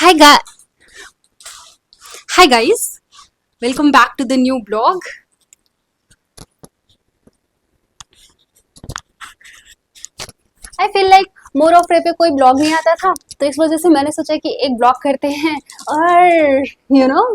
Hi guys, hi guys, welcome back to the new blog. I feel like more of रे पे कोई blog नहीं आता था, तो इस वजह से मैंने सोचा कि एक ब्लॉग करते हैं और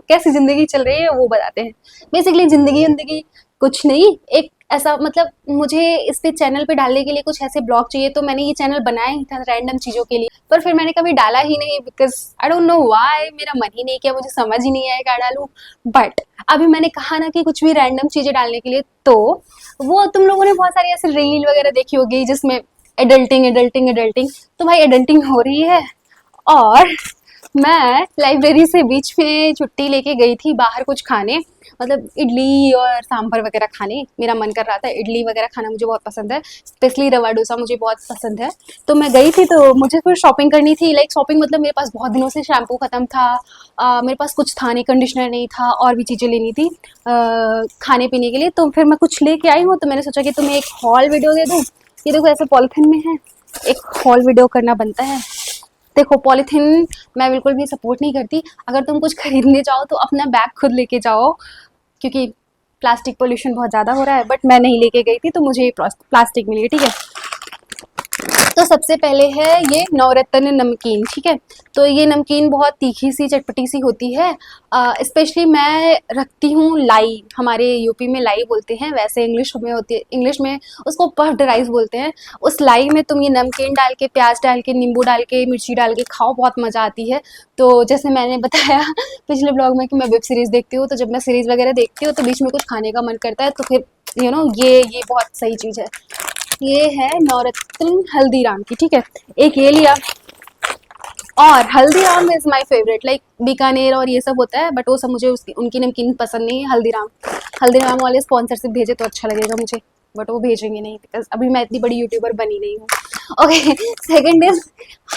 कैसी जिंदगी चल रही है वो बताते हैं। बेसिकली जिंदगी जिंदगी कुछ नहीं, एक ऐसा मतलब मुझे इस पे चैनल पे डालने के लिए कुछ ऐसे ब्लॉग चाहिए, तो मैंने ये चैनल बनाया ही था रैंडम चीज़ों के लिए, पर फिर मैंने कभी डाला ही नहीं because I don't know why, मेरा मन ही नहीं किया, मुझे समझ ही नहीं आया क्या डालूं। बट अभी मैंने कहा ना कि कुछ भी रैंडम चीज़ें डालने के लिए, तो वो तुम लोगों ने बहुत सारी ऐसे रील वगैरह देखी होगी जिसमें एडल्टिंग एडल्टिंग एडल्टिंग, तो भाई एडल्टिंग हो रही है। और मैं लाइब्रेरी से बीच में छुट्टी लेके गई थी बाहर कुछ खाने, मतलब इडली और सांभर वगैरह खाने। मेरा मन कर रहा था, इडली वगैरह खाना मुझे बहुत पसंद है, स्पेशली रवा डोसा मुझे बहुत पसंद है। तो मैं गई थी, तो मुझे फिर शॉपिंग करनी थी। लाइक शॉपिंग मतलब मेरे पास बहुत दिनों से शैम्पू ख़त्म था, मेरे पास कुछ था नहीं, कंडीशनर नहीं था, और भी चीज़ें लेनी थी खाने पीने के लिए। तो फिर मैं कुछ लेके आई हूँ, तो मैंने सोचा कि तुम्हें एक हॉल वीडियो दे दूँ। ये देखो ऐसे पॉलिथीन में है, एक हॉल वीडियो करना बनता है। देखो पॉलीथीन मैं बिल्कुल भी सपोर्ट नहीं करती। अगर तुम कुछ खरीदने जाओ तो अपना बैग खुद लेके जाओ, क्योंकि प्लास्टिक पोल्यूशन बहुत ज़्यादा हो रहा है। बट मैं नहीं लेके गई थी, तो मुझे ये प्लास्टिक मिली, ठीक है। तो सबसे पहले है ये नवरत्न नमकीन, ठीक है। तो ये नमकीन बहुत तीखी सी चटपटी सी होती है। स्पेशली मैं रखती हूँ लाई, हमारे यूपी में लाई बोलते हैं, वैसे इंग्लिश में होती है, इंग्लिश में उसको पफ्ड राइस बोलते हैं। उस लाई में तुम ये नमकीन डाल के, प्याज डाल के, नींबू डाल के, मिर्ची डाल के खाओ, बहुत मज़ा आती है। तो जैसे मैंने बताया पिछले ब्लॉग में कि मैं वेब सीरीज़ देखती हूँ, तो जब मैं सीरीज़ वगैरह देखती हूँ तो बीच में कुछ खाने का मन करता है, तो फिर ये बहुत सही चीज़ है। ये है नवरत्न हल्दीराम की, ठीक है। एक ये लिया, और Haldiram is my favourite. Like Bikaner और ये सब होता है, बट वो सब मुझे उसकी उनकी नमकीन पसंद नहीं है। हल्दीराम, हल्दीराम वाले स्पॉन्सरशिप भेजे तो अच्छा लगेगा मुझे, बट वो भेजेंगे नहीं बिकॉज अभी मैं इतनी बड़ी यूट्यूबर बनी नहीं हूँ। ओके, सेकंड इज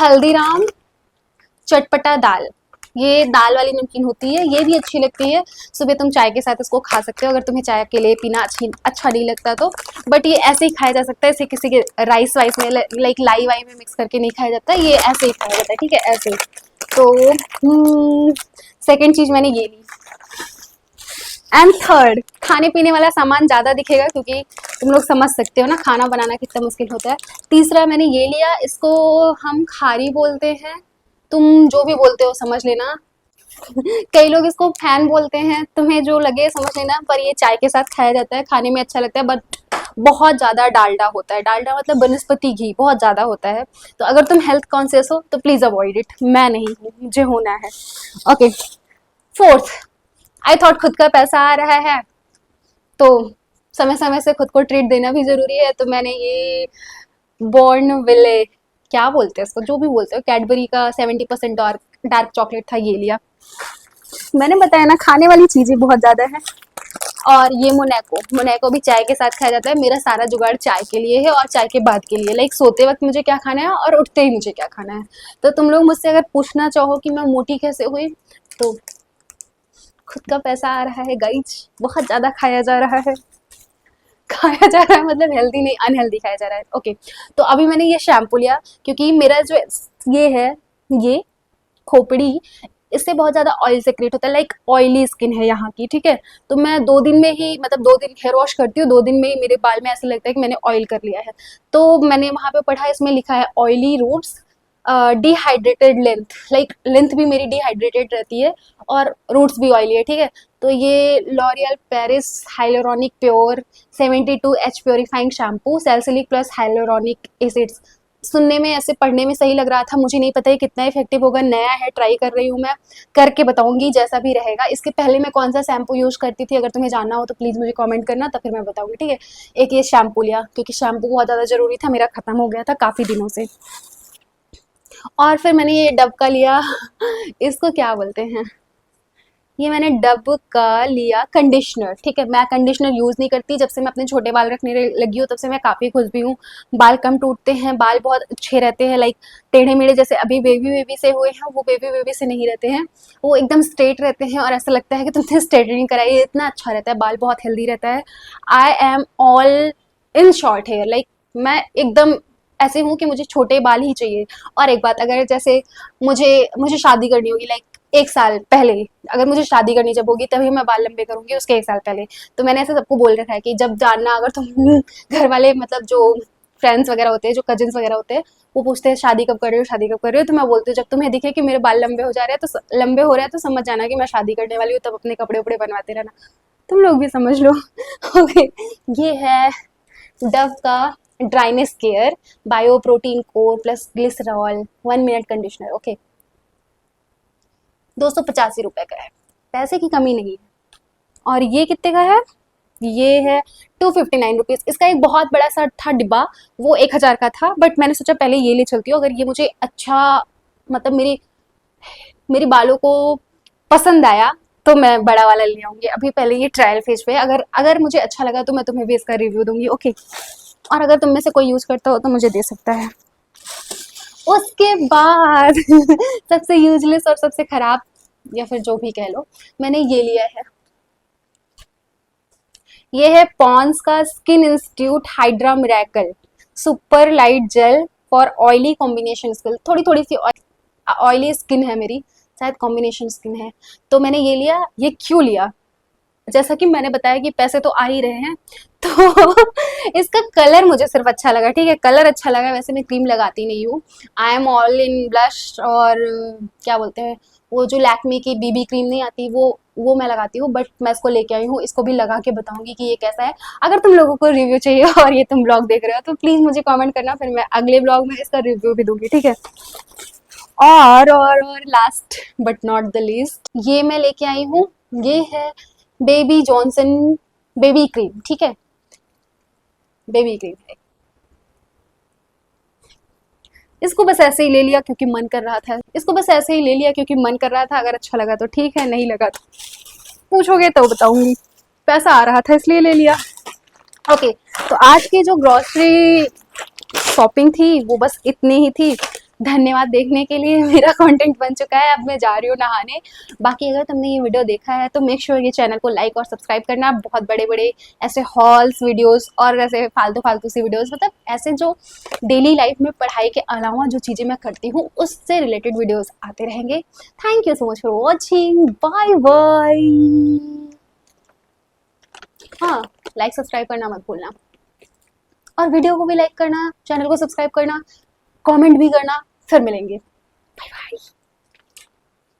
हल्दीराम चटपटा दाल। ये दाल वाली नमकीन होती है, ये भी अच्छी लगती है। सुबह तुम चाय के साथ इसको खा सकते हो, अगर तुम्हें चाय अकेले पीना अच्छा नहीं लगता तो। बट ये ऐसे ही खाया जा सकता है, इसे किसी के राइस वाइस में, लाइक लाई वाई में मिक्स करके नहीं खाया जाता, ये ऐसे ही खाया जाता है, ठीक है, ऐसे। तो सेकेंड चीज मैंने ये ली। एंड थर्ड, खाने पीने वाला सामान ज़्यादा दिखेगा क्योंकि तुम लोग समझ सकते हो ना खाना बनाना कितना मुश्किल होता है। तीसरा मैंने ये लिया, इसको हम खारी बोलते हैं, तुम जो भी बोलते हो समझ लेना। कई लोग इसको फैन बोलते हैं, तुम्हें जो लगे समझ लेना। पर ये चाय के साथ खाया जाता है, खाने में अच्छा लगता है, बट बहुत ज़्यादा डालडा होता है। डालडा मतलब वनस्पति घी बहुत ज़्यादा होता है, तो अगर तुम हेल्थ कॉन्शियस हो तो प्लीज़ अवॉइड इट। मैं नहीं हूँ, मुझे होना है। ओके, फोर्थ, आई थॉट खुद का पैसा आ रहा है तो समय समय से खुद को ट्रीट देना भी ज़रूरी है, तो मैंने ये बॉर्नविले, क्या बोलते हैं इसको, जो भी बोलते हो, कैडबरी का 70% डार्क डार्क चॉकलेट था, ये लिया। मैंने बताया ना खाने वाली चीज़ें बहुत ज़्यादा है। और ये मोनैको, मोनैको भी चाय के साथ खाया जाता है। मेरा सारा जुगाड़ चाय के लिए है और चाय के बाद के लिए, लाइक सोते वक्त मुझे क्या खाना है और उठते ही मुझे क्या खाना है। तो तुम लोग मुझसे अगर पूछना चाहो कि मैं मोटी कैसे हुई, तो खुद का पैसा आ रहा है गाइज, बहुत ज़्यादा खाया जा रहा है। खाया जा रहा है मतलब हेल्दी नहीं, अनहेल्दी खाया जा रहा है। ओके, तो अभी मैंने ये शैम्पू लिया क्योंकि मेरा जो ये है, ये खोपड़ी, इससे बहुत ज़्यादा ऑयल सेक्रेट होता है। लाइक ऑयली स्किन है यहाँ की, ठीक है। तो मैं 2 दिन में ही, मतलब 2 दिन हेयर वॉश करती हूँ, 2 दिन में ही मेरे बाल में ऐसा लगता है कि मैंने ऑयल कर लिया है। तो मैंने वहाँ पे पढ़ा, इसमें लिखा है oily roots, dehydrated length, like length भी मेरी डिहाइड्रेटेड रहती है और रूट्स भी ऑयली है, ठीक है। तो ये L'Oreal Paris hyaluronic pure 72H purifying shampoo, salicylic plus hyaluronic acids. सुनने में ऐसे, पढ़ने में सही लग रहा था, मुझे नहीं पता है कितना इफेक्टिव होगा, नया है, ट्राई कर रही हूँ मैं, करके बताऊंगी जैसा भी रहेगा। इसके पहले मैं कौन सा शैम्पू यूज करती थी, अगर तुम्हें जानना हो तो प्लीज मुझे कमेंट करना, तो फिर मैं बताऊंगी, ठीक है। एक ये शैम्पू लिया क्योंकि शैम्पू बहुत ज़्यादा जरूरी था, मेरा खत्म हो गया था काफ़ी दिनों से। और फिर मैंने ये डब का लिया इसको क्या बोलते हैं, ये मैंने डब का लिया कंडीशनर, ठीक है। मैं कंडीशनर यूज़ नहीं करती, जब से मैं अपने छोटे बाल रखने लगी हूँ तब से मैं काफ़ी खुश भी हूँ। बाल कम टूटते हैं, बाल बहुत अच्छे रहते हैं, लाइक टेढ़े मेढ़े जैसे अभी बेबी बेबी से हुए हैं, वो बेबी बेबी से नहीं रहते हैं, वो एकदम स्ट्रेट रहते हैं और ऐसा लगता है कि तुमने स्ट्रेटनिंग कराई है, इतना अच्छा रहता है, बाल बहुत हेल्दी रहता है। I am all in short hair, like मैं एकदम ऐसे हूँ कि मुझे छोटे बाल ही चाहिए। और एक बात, अगर जैसे मुझे मुझे शादी करनी होगी, लाइक 1 साल पहले, अगर मुझे शादी करनी जब होगी तभी मैं बाल लंबे करूंगी, उसके 1 साल पहले। तो मैंने ऐसे सबको बोल रखा है कि जब जानना, अगर तुम घर वाले मतलब जो फ्रेंड्स वगैरह होते हैं, जो कजिन्स वगैरह होते हैं, वो पूछते हैं शादी कब कर रहे हो, शादी कब कर रहे हो, तो मैं बोलती हूँ जब तुम्हें दिखे कि मेरे बाल लंबे हो जा रहे हैं, तो लंबे हो रहे हैं तो समझ जाना कि मैं शादी करने वाली हूँ, तब अपने कपड़े उपड़े बनवाते रहना। तुम लोग भी समझ लो। ओके, ये है डव का dryness care bio protein core plus glycerol 1 minute conditioner. Okay, 285 रुपए का है, पैसे की कमी नहीं है। और ये कितने का है? ये है 259 रुपीज। इसका एक बहुत बड़ा सा था डिब्बा, वो 1,000 का था, बट मैंने सोचा पहले ये ले चलती हूँ, अगर ये मुझे अच्छा मतलब मेरी मेरी बालों को पसंद आया तो मैं बड़ा वाला ले आऊंगी। अभी पहले ये ट्रायल फेज पे, अगर अगर मुझे अच्छा लगा तो मैं तुम्हें भी इसका रिव्यू दूंगी। ओके, और अगर तुम में से कोई यूज करता हो तो मुझे दे सकता है। उसके बाद सबसे यूजलेस और सबसे खराब, या फिर जो भी कह लो, मैंने ये लिया है। ये है पॉन्स का skin institute hydra miracle super light jail for oily combination skin. थोड़ी थोड़ी सी ऑयली स्किन है मेरी, शायद कॉम्बिनेशन स्किन है, तो मैंने ये लिया। ये क्यों लिया? जैसा कि मैंने बताया कि पैसे तो आ ही रहे हैं, तो इसका कलर मुझे सिर्फ अच्छा लगा। ठीक है, कलर अच्छा लगा, वैसे मैं क्रीम लगाती नहीं हूँ। आई एम ऑल इन ब्लश और क्या बोलते हैं, वो जो लैक्मी की बीबी क्रीम नहीं आती, वो मैं लगाती हूँ, बट मैं इसको लेके आई हूँ, इसको भी लगा के बताऊंगी कि ये कैसा है। अगर तुम लोगों को रिव्यू चाहिए और ये तुम ब्लॉग देख रहे हो तो प्लीज मुझे कमेंट करना, फिर मैं अगले ब्लॉग में इसका रिव्यू भी दूंगी। ठीक है, और last but not the least, ये मैं लेके आई हूँ। ये है बेबी जॉनसन बेबी क्रीम। ठीक है, बेबी क्रीम है। इसको बस ऐसे ही ले लिया क्योंकि मन कर रहा था, इसको बस ऐसे ही ले लिया क्योंकि मन कर रहा था। अगर अच्छा लगा तो ठीक है, नहीं लगा तो पूछोगे तो बताऊंगी। पैसा आ रहा था इसलिए ले लिया। ओके, तो आज की जो ग्रॉसरी शॉपिंग थी वो बस इतनी ही थी। धन्यवाद देखने के लिए, मेरा कंटेंट बन चुका है, अब मैं जा रही हूँ नहाने। बाकी अगर तुमने ये वीडियो देखा है तो मेक श्योर ये चैनल को लाइक और सब्सक्राइब करना। बहुत बड़े बड़े ऐसे हॉल्स वीडियोस और ऐसे फालतू फालतू सी वीडियोस, मतलब ऐसे जो डेली लाइफ में पढ़ाई के अलावा जो चीज़ें मैं करती हूँ उससे रिलेटेड वीडियोस आते रहेंगे। Thank you so much for watching, bye bye. हाँ, लाइक सब्सक्राइब करना मत भूलना, और वीडियो को भी लाइक करना, चैनल को सब्सक्राइब करना, कमेंट भी करना। फिर मिलेंगे, बाय बाय।